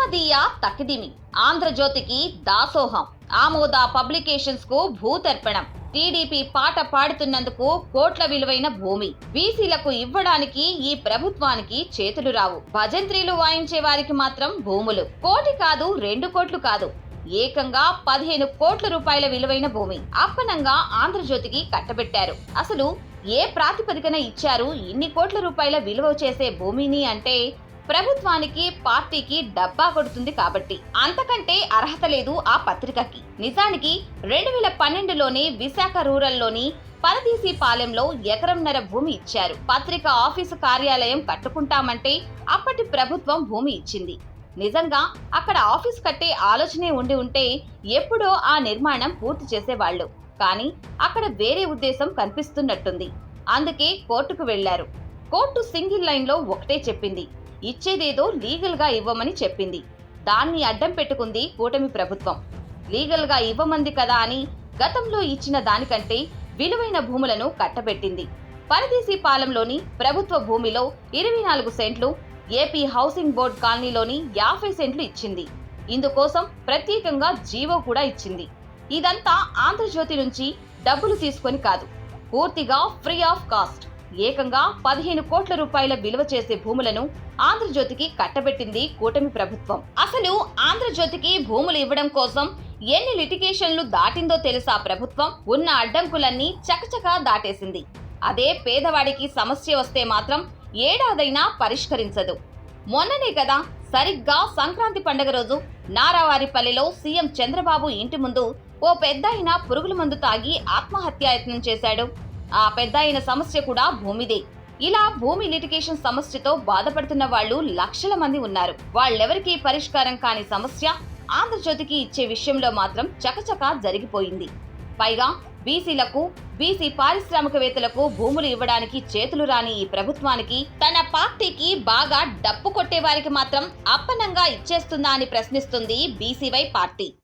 మహమ్మదీయ తకిదిమి, ఆంధ్రజ్యోతికి దాసోహం, ఆమోద పబ్లికేషన్స్ కు భూతర్పణం. టీడీపీ పాట పాడుతున్నందుకు కోట్ల విలువైన భూమి బీసీలకు ఇవ్వడానికి ఈ ప్రభుత్వానికి చేతులు రావు. భజంత్రీలు వాయించే వారికి మాత్రం భూములు. కోటి కాదు, 2 కోట్లు కాదు, ఏకంగా 15 కోట్ల రూపాయల విలువైన భూమి అప్పనంగా ఆంధ్రజ్యోతికి కట్టబెట్టారు. అసలు ఏ ప్రాతిపదికన ఇచ్చారు ఇన్ని కోట్ల రూపాయల విలువ చేసే భూమిని అంటే ప్రభుత్వానికి, పార్టీకి డబ్బా కొడుతుంది కాబట్టి. అంతకంటే అర్హత లేదు ఆ పత్రికకి. నిజానికి 2012లోనే విశాఖ రూరల్లోని పరదీసిపాలెంలో ఎకరంన్నర భూమి ఇచ్చారు. పత్రిక ఆఫీసు కార్యాలయం కట్టుకుంటామంటే అప్పటి ప్రభుత్వం భూమి ఇచ్చింది. నిజంగా అక్కడ ఆఫీస్ కట్టే ఆలోచనే ఉంటే ఎప్పుడో ఆ నిర్మాణం పూర్తి చేసేవాళ్లు. కానీ అక్కడ వేరే ఉద్దేశం కనిపిస్తున్నట్టుంది. అందుకే కోర్టుకు వెళ్లారు. కోర్టు సింగిల్ లైన్ లో ఒకటే చెప్పింది, ఇచ్చేదేదో లీగల్ గా ఇవ్వమని చెప్పింది. దాన్ని అడ్డం పెట్టుకుంది కూటమి ప్రభుత్వం. లీగల్ గా ఇవ్వమంది కదా అని గతంలో ఇచ్చిన దానికంటే విలువైన భూములను కట్టబెట్టింది. పరదీసిపాలెంలోని ప్రభుత్వ భూమిలో 24 సెంట్లు, ఏపీ హౌసింగ్ బోర్డ్ కాలనీలోని 50 సెంట్లు ఇచ్చింది. ఇందుకోసం ప్రత్యేకంగా జీవో కూడా ఇచ్చింది. ఇదంతా ఆంధ్రజ్యోతి నుంచి డబ్బులు తీసుకొని కాదు, పూర్తిగా ఫ్రీ ఆఫ్ కాస్ట్. ఏకంగా 15 కోట్ల రూపాయల విలువ చేసే భూములను ఆంధ్రజ్యోతికి కట్టబెట్టింది కూటమి ప్రభుత్వం. అసలు ఆంధ్రజ్యోతికి భూములు ఇవ్వడం కోసం ఎన్ని లిటిగేషన్లు దాటిందో తెలుసా ప్రభుత్వం? ఉన్న అడ్డంకులన్నీ చకచకా దాటేసింది. అదే పేదవాడికి సమస్య వస్తే మాత్రం ఏడాదైనా పరిష్కరించదు. మొన్ననే కదా సరిగ్గా సంక్రాంతి పండుగ రోజు నారావారిపల్లిలో సీఎం చంద్రబాబు ఇంటి ముందు ఓ పెద్దాయన పురుగుల మందు తాగి ఆత్మహత్యాయత్నం చేశాడు. ఆ పెద్దాయన సమస్య కూడా భూమిదే. ఇలా భూమి లిటిగేషన్ సమస్యతో బాధపడుతున్న వాళ్ళు లక్షల మంది ఉన్నారు. వాళ్ళెవరికీ పరిష్కారం కాని సమస్య ఆంధ్రజ్యోతికి ఇచ్చే విషయంలో మాత్రం చకచకా జరిగిపోయింది. పైగా బీసీలకు, బీసీ పారిశ్రామికవేత్తలకు భూములు ఇవ్వడానికి చేతులు రాని ఈ ప్రభుత్వానికి, తన పార్టీకి బాగా డప్పు కొట్టే వారికి మాత్రం అప్పనంగా ఇచ్చేస్తుందా అని ప్రశ్నిస్తుంది బీసీవై పార్టీ.